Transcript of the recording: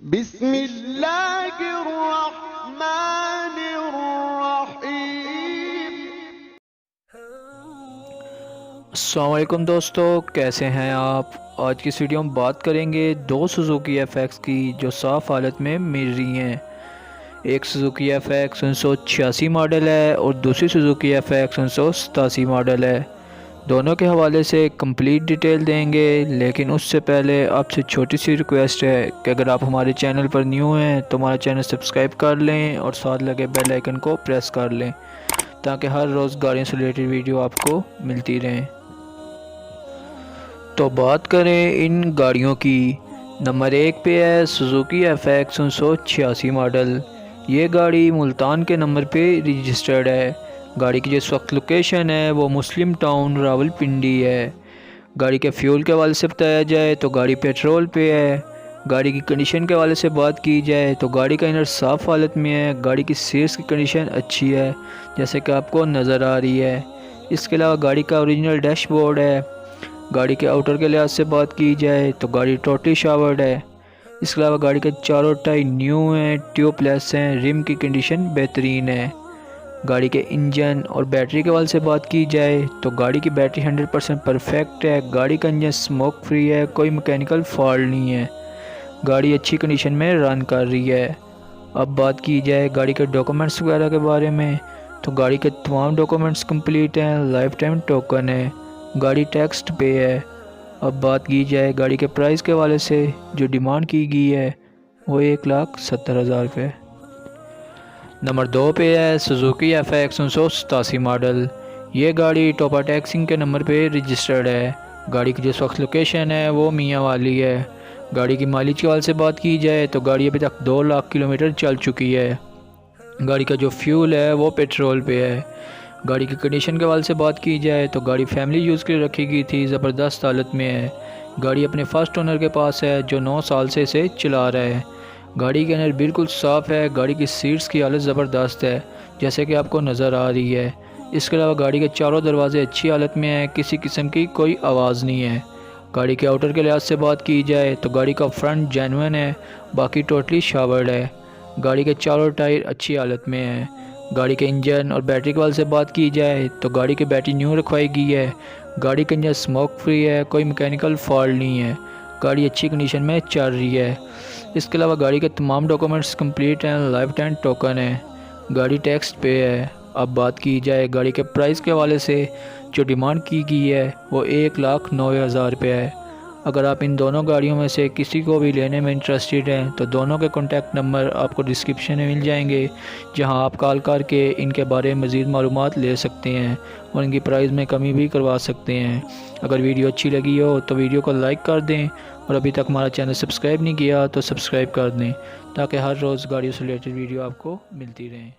बिस्मिल्लाहिर्रहमानिर्रहीम। अस्सलामुअलैकुम दोस्तों, कैसे हैं आप। आज की इस वीडियो में बात करेंगे दो सुजुकी एफएक्स की जो साफ़ हालत में मिल रही हैं। एक सुजुकी एफएक्स 1986 मॉडल है और दूसरी सुजुकी एफएक्स 1987 मॉडल है। दोनों के हवाले से कंप्लीट डिटेल देंगे, लेकिन उससे पहले आपसे छोटी सी रिक्वेस्ट है कि अगर आप हमारे चैनल पर न्यू हैं तो हमारा चैनल सब्सक्राइब कर लें और साथ लगे बेल आइकन को प्रेस कर लें ताकि हर रोज़ गाड़ियों से रिलेटेड वीडियो आपको मिलती रहें। तो बात करें इन गाड़ियों की। नंबर 1 पे है सुजुकी एफएक्स 1986 मॉडल। ये गाड़ी मुल्तान के नंबर पे रजिस्टर्ड है। गाड़ी की जिस वक्त लोकेशन है वो मुस्लिम टाउन रावलपिंडी है। गाड़ी के फ्यूल के हवाले से बताया जाए तो गाड़ी पेट्रोल पे है। गाड़ी की कंडीशन के हवाले से बात की जाए तो गाड़ी का इनर साफ़ हालत में है। गाड़ी की सीट्स की कंडीशन अच्छी है जैसे कि आपको नज़र आ रही है। इसके अलावा गाड़ी का ओरिजिनल डैशबोर्ड है। गाड़ी के आउटर के लिहाज से बात की जाए तो गाड़ी टोटली शावर्ड है। इसके अलावा गाड़ी के चारों टायर न्यू हैं, ट्यूबलेस हैं, रिम की कंडीशन बेहतरीन है। गाड़ी के इंजन और बैटरी के हवाले से बात की जाए तो गाड़ी की बैटरी 100% परफेक्ट है। गाड़ी का इंजन स्मोक फ्री है, कोई मैकेनिकल फॉल्ट नहीं है। गाड़ी अच्छी कंडीशन में रन कर रही है। अब बात की जाए गाड़ी के डॉक्यूमेंट्स वगैरह के बारे में तो गाड़ी के तमाम डॉक्यूमेंट्स कंप्लीट हैं, लाइफ टाइम टोकन है, गाड़ी टैक्स पे है। अब बात की जाए गाड़ी के प्राइस के हवाले से, जो डिमांड की गई है वो 1,70,000 रुपये। नंबर 2 पे है सुजुकी एफएक्स 1987 मॉडल। ये गाड़ी टोपा टैक्सिंग के नंबर पे रजिस्टर्ड है। गाड़ी की जिस वक्त लोकेशन है वो मियाँ वाली है। गाड़ी की माइलेज के हवाले से बात की जाए तो गाड़ी अभी तक 2 लाख किलोमीटर चल चुकी है। गाड़ी का जो फ्यूल है वो पेट्रोल पे है। गाड़ी की कंडीशन के हवाले से बात की जाए तो गाड़ी फैमिली यूज़ के लिए रखी गई थी, ज़बरदस्त हालत में है। गाड़ी अपने फर्स्ट ओनर के पास है जो 9 साल से इसे चला रहा है। गाड़ी के अंदर बिल्कुल साफ़ है। गाड़ी की सीट्स की हालत ज़बरदस्त है जैसे कि आपको नज़र आ रही है। इसके अलावा गाड़ी के चारों दरवाजे अच्छी हालत में हैं, किसी किस्म की कोई आवाज़ नहीं है। गाड़ी के आउटर के लिहाज से बात की जाए तो गाड़ी का फ्रंट जेन्युइन है, बाकी टोटली शावर्ड है। गाड़ी के चारों टायर अच्छी हालत में हैं। गाड़ी के इंजन और बैटरी के हवाले से बात की जाए तो गाड़ी की बैटरी न्यू रखवाई गई है। गाड़ी का इंजन स्मोक फ्री है, कोई मैकेनिकल फॉल्ट नहीं है। गाड़ी अच्छी कंडीशन में चल रही है। इसके अलावा गाड़ी के तमाम डॉक्यूमेंट्स कंप्लीट हैं, लाइफ टाइम टोकन है, गाड़ी टैक्स पे है। अब बात की जाए गाड़ी के प्राइस के हवाले से, जो डिमांड की गई है वो 1,09,000 रुपये है। अगर आप इन दोनों गाड़ियों में से किसी को भी लेने में इंटरेस्टेड हैं तो दोनों के कॉन्टैक्ट नंबर आपको डिस्क्रिप्शन में मिल जाएंगे, जहां आप कॉल करके इनके बारे में मज़ीद मालूमात ले सकते हैं और इनकी प्राइस में कमी भी करवा सकते हैं। अगर वीडियो अच्छी लगी हो तो वीडियो को लाइक कर दें और अभी तक हमारा चैनल सब्सक्राइब नहीं किया तो सब्सक्राइब कर दें ताकि हर रोज़ गाड़ियों से रिलेटेड वीडियो आपको मिलती रहें।